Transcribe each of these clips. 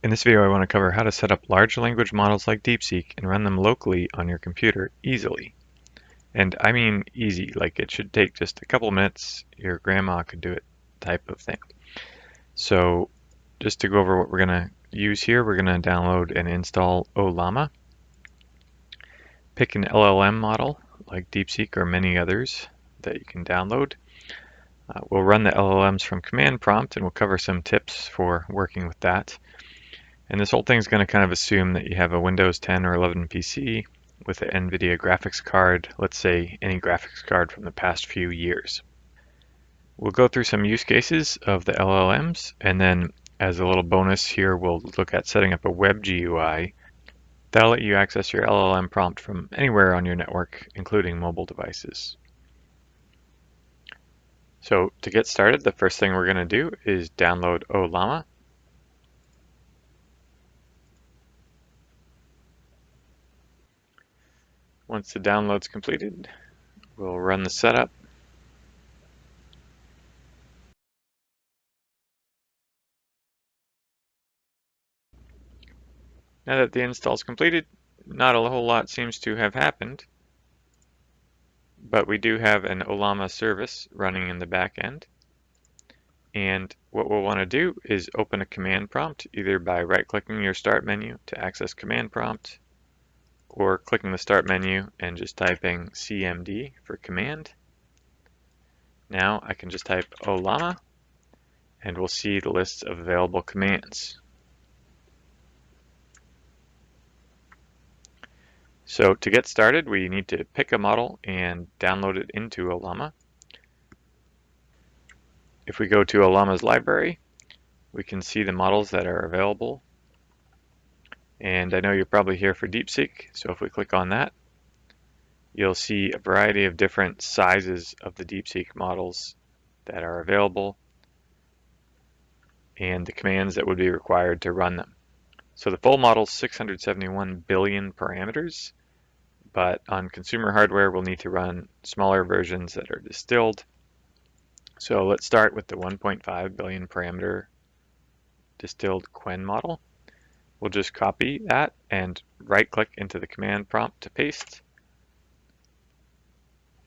In this video, I want to cover how to set up large language models like Deepseek and run them locally on your computer easily. And I mean easy, like it should take just a couple minutes, your grandma could do it type of thing. So just to go over what we're going to use here, we're going to download and install Ollama. Pick an LLM model like Deepseek or many others that you can download. We'll run the LLMs from command prompt and we'll cover some tips for working with that. And this whole thing is going to kind of assume that you have a Windows 10 or 11 PC with an NVIDIA graphics card, let's say any graphics card from the past few years. We'll go through some use cases of the LLMs, and then as a little bonus here, we'll look at setting up a web GUI. That'll let you access your LLM prompt from anywhere on your network, including mobile devices. So to get started, the first thing we're going to do is download Ollama. Once the download's completed, we'll run the setup. Now that the install is completed, not a whole lot seems to have happened, but we do have an Ollama service running in the back end. And what we'll want to do is open a command prompt, either by right-clicking your start menu to access command prompt, or clicking the start menu and just typing CMD for command. Now I can just type Ollama, and we'll see the lists of available commands. So to get started, we need to pick a model and download it into Ollama. If we go to Ollama's library, we can see the models that are available. And I know you're probably here for Deepseek, so if we click on that, you'll see a variety of different sizes of the Deepseek models that are available and the commands that would be required to run them. So the full model is 671 billion parameters, but on consumer hardware, we'll need to run smaller versions that are distilled. So let's start with the 1.5 billion parameter distilled Quen model. We'll just copy that and right-click into the command prompt to paste.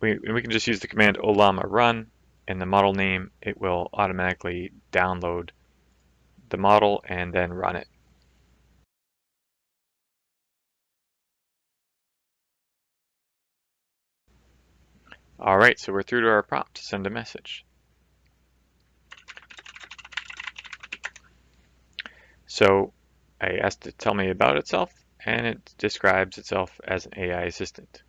We can just use the command Ollama run, and the model name, it will automatically download the model and then run it. All right, so we're through to our prompt to send a message. So I asked it to tell me about itself, and it describes itself as an AI assistant.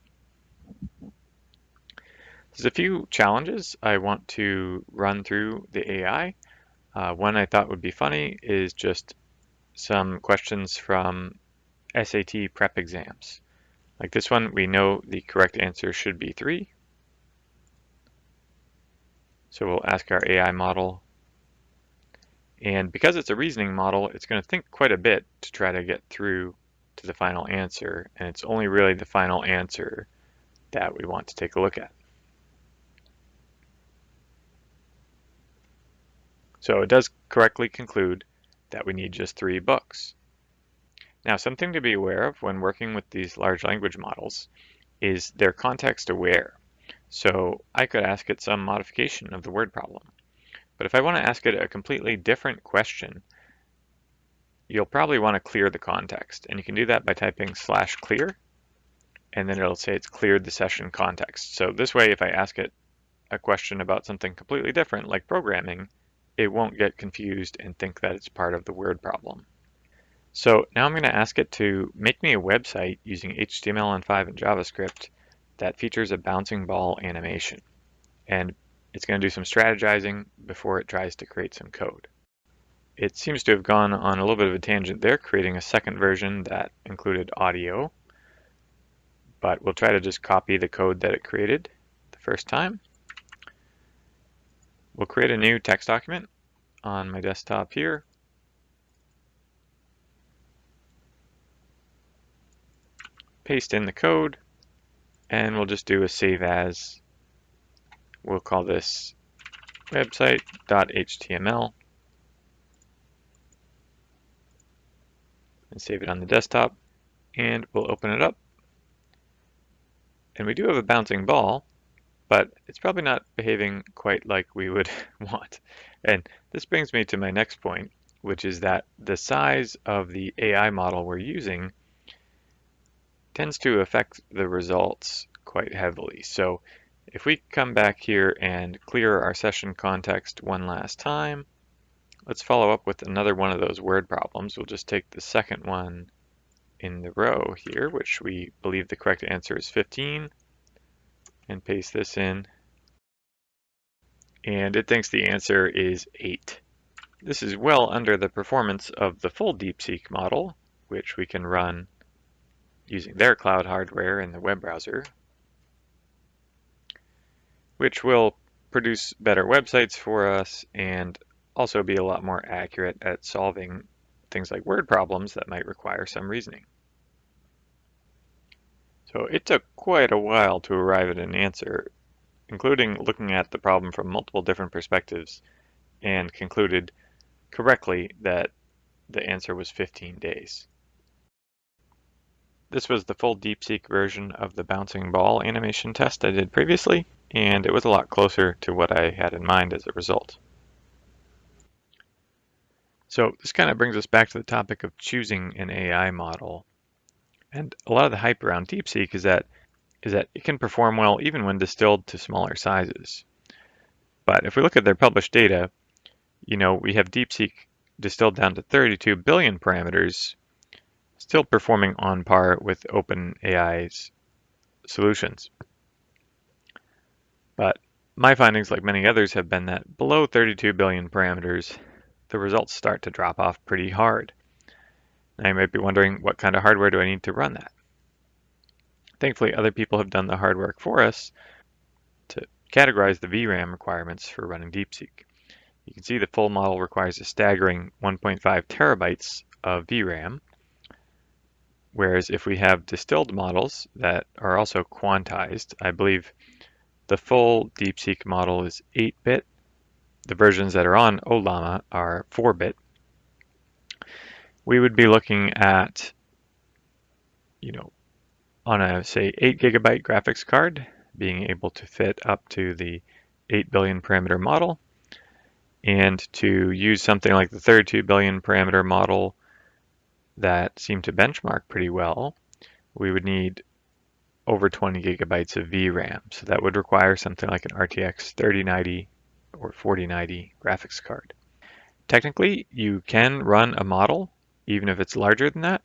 There's a few challenges I want to run through the AI. One I thought would be funny is just some questions from SAT prep exams. Like this one, we know the correct answer should be 3. So we'll ask our AI model. And because it's a reasoning model, it's going to think quite a bit to try to get through to the final answer. And it's only really the final answer that we want to take a look at. So it does correctly conclude that we need just 3 books. Now, something to be aware of when working with these large language models is they're context aware. So I could ask it some modification of the word problem. But if I want to ask it a completely different question, you'll probably want to clear the context. And you can do that by typing /clear, and then it'll say it's cleared the session context. So this way, if I ask it a question about something completely different, like programming, it won't get confused and think that it's part of the word problem. So now I'm going to ask it to make me a website using HTML5 and JavaScript that features a bouncing ball animation. And it's going to do some strategizing before it tries to create some code. It seems to have gone on a little bit of a tangent there, creating a second version that included audio. But we'll try to just copy the code that it created the first time. We'll create a new text document on my desktop here. Paste in the code, and we'll just do a save as. We'll call this website.html. and save it on the desktop, and we'll open it up. And we do have a bouncing ball, but it's probably not behaving quite like we would want. And this brings me to my next point, which is that the size of the AI model we're using tends to affect the results quite heavily. So if we come back here and clear our session context one last time, let's follow up with another one of those word problems. We'll just take the second one in the row here, which we believe the correct answer is 15, and paste this in. And it thinks the answer is 8. This is well under the performance of the full Deepseek model, which we can run using their cloud hardware in the web browser, which will produce better websites for us and also be a lot more accurate at solving things like word problems that might require some reasoning. So it took quite a while to arrive at an answer, including looking at the problem from multiple different perspectives, and concluded correctly that the answer was 15 days. This was the full Deepseek version of the bouncing ball animation test I did previously, and it was a lot closer to what I had in mind as a result. So this kind of brings us back to the topic of choosing an AI model. And a lot of the hype around Deepseek is that it can perform well even when distilled to smaller sizes. But if we look at their published data, we have Deepseek distilled down to 32 billion parameters, still performing on par with OpenAI's solutions. But my findings, like many others, have been that below 32 billion parameters, the results start to drop off pretty hard. Now you might be wondering, what kind of hardware do I need to run that? Thankfully, other people have done the hard work for us to categorize the VRAM requirements for running Deepseek. You can see the full model requires a staggering 1.5 terabytes of VRAM, whereas if we have distilled models that are also quantized, I believe the full Deepseek model is 8-bit. The versions that are on Ollama are 4-bit. We would be looking at, on a, say, 8 gigabyte graphics card, being able to fit up to the 8 billion parameter model. And to use something like the 32 billion parameter model that seemed to benchmark pretty well, we would need over 20 gigabytes of VRAM. So that would require something like an RTX 3090 or 4090 graphics card. Technically, you can run a model, even if it's larger than that,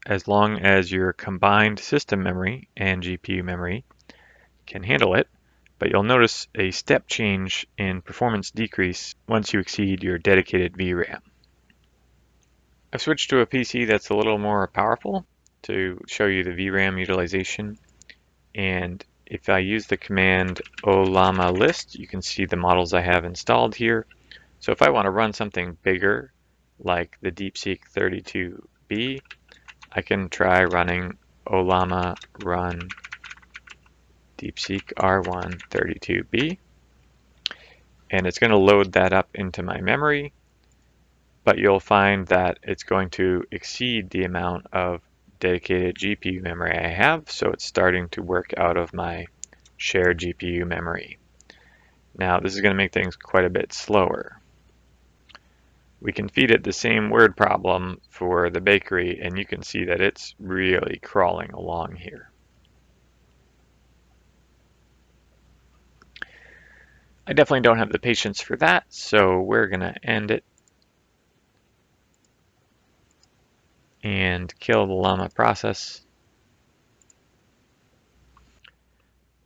as long as your combined system memory and GPU memory can handle it, but you'll notice a step change in performance decrease once you exceed your dedicated VRAM. I've switched to a PC that's a little more powerful to show you the VRAM utilization, and if I use the command Ollama list, you can see the models I have installed here. So if I want to run something bigger, like the Deepseek 32B, I can try running Ollama run Deepseek R1 32B, and it's going to load that up into my memory, but you'll find that it's going to exceed the amount of dedicated GPU memory I have, so it's starting to work out of my shared GPU memory. Now this is going to make things quite a bit slower. We can feed it the same word problem for the bakery, and you can see that it's really crawling along here. I definitely don't have the patience for that, so we're going to end it and kill the llama process.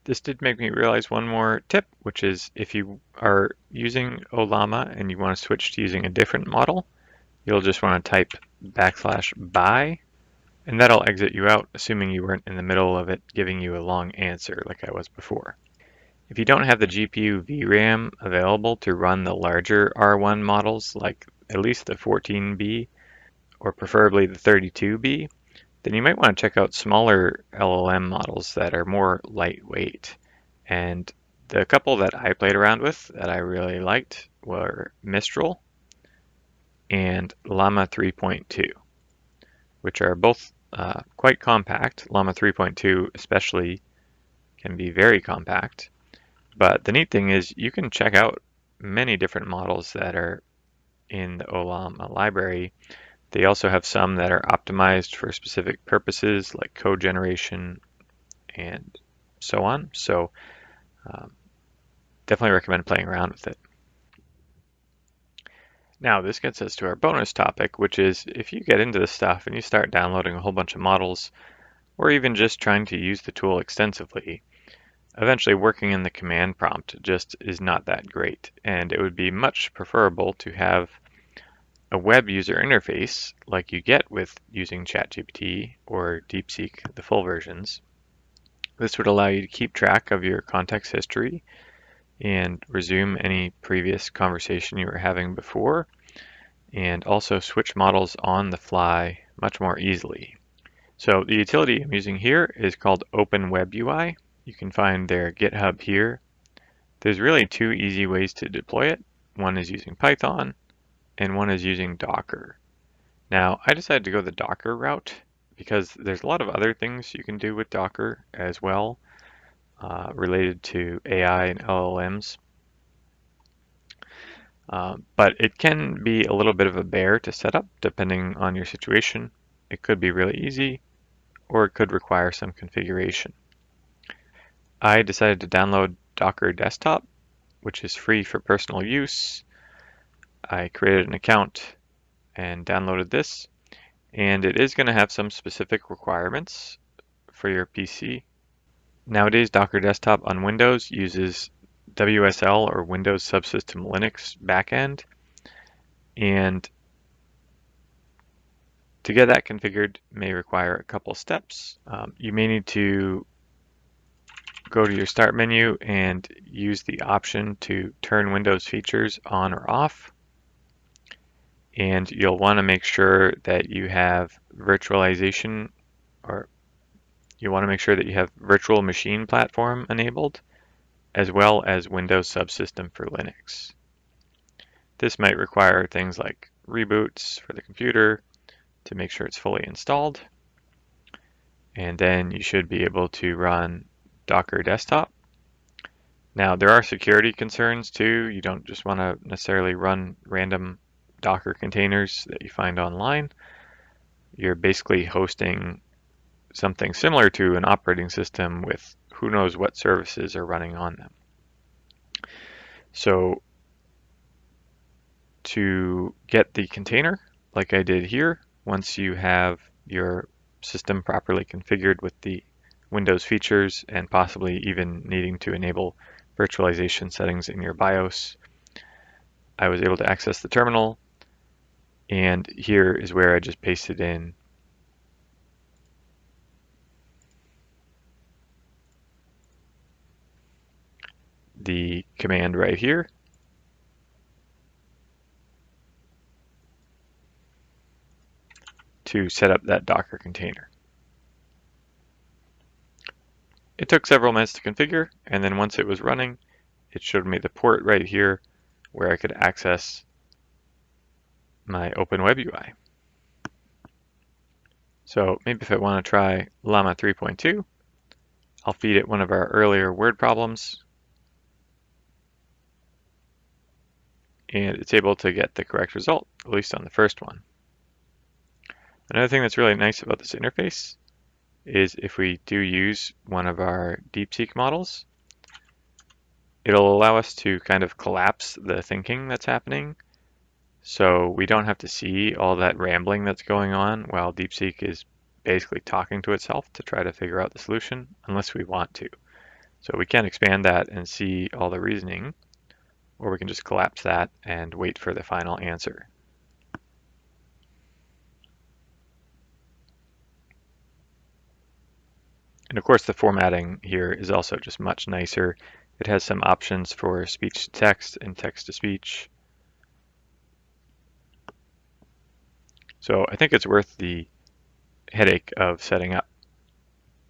This did make me realize one more tip, which is if you are using Ollama and you want to switch to using a different model, you'll just want to type \by, and that'll exit you out, assuming you weren't in the middle of it giving you a long answer like I was before. If you don't have the GPU VRAM available to run the larger R1 models, like at least the 14B or preferably the 32B, then you might want to check out smaller LLM models that are more lightweight. And the couple that I played around with that I really liked were Mistral and Llama 3.2. which are both quite compact. Llama 3.2 especially can be very compact. But the neat thing is you can check out many different models that are in the Ollama library. They also have some that are optimized for specific purposes like code generation and so on. So definitely recommend playing around with it. Now this gets us to our bonus topic, which is if you get into this stuff and you start downloading a whole bunch of models, or even just trying to use the tool extensively, eventually working in the command prompt just is not that great, and it would be much preferable to have a web user interface like you get with using ChatGPT or Deepseek, the full versions. This would allow you to keep track of your context history and resume any previous conversation you were having before, and also switch models on the fly much more easily. So the utility I'm using here is called Open WebUI. You can find their GitHub here. There's really two easy ways to deploy it. One is using Python, and one is using Docker. Now, I decided to go the Docker route because there's a lot of other things you can do with Docker as well, related to AI and LLMs. But it can be a little bit of a bear to set up depending on your situation. It could be really easy, or it could require some configuration. I decided to download Docker Desktop, which is free for personal use. I created an account and downloaded this, and it is going to have some specific requirements for your PC. Nowadays, Docker Desktop on Windows uses WSL or Windows Subsystem Linux backend, and to get that configured may require a couple steps. You may need to go to your Start menu and use the option to turn Windows features on or off. And you'll want to make sure that you have virtualization, or you want to make sure that you have virtual machine platform enabled, as well as Windows Subsystem for Linux. This might require things like reboots for the computer to make sure it's fully installed. And then you should be able to run Docker Desktop. Now, there are security concerns too. You don't just want to necessarily run random Docker containers that you find online. You're basically hosting something similar to an operating system with who knows what services are running on them. So to get the container, like I did here, once you have your system properly configured with the Windows features and possibly even needing to enable virtualization settings in your BIOS, I was able to access the terminal, and here is where I just pasted in the command right here to set up that Docker container. It took several minutes to configure, and then once it was running, it showed me the port right here where I could access my Open WebUI. So maybe if I want to try Llama 3.2, I'll feed it one of our earlier word problems, and it's able to get the correct result, at least on the first one. Another thing that's really nice about this interface is if we do use one of our Deepseek models, it'll allow us to kind of collapse the thinking that's happening. So we don't have to see all that rambling that's going on while Deepseek is basically talking to itself to try to figure out the solution, unless we want to. So we can expand that and see all the reasoning, or we can just collapse that and wait for the final answer. And of course, the formatting here is also just much nicer. It has some options for speech to text and text to speech. So I think it's worth the headache of setting up.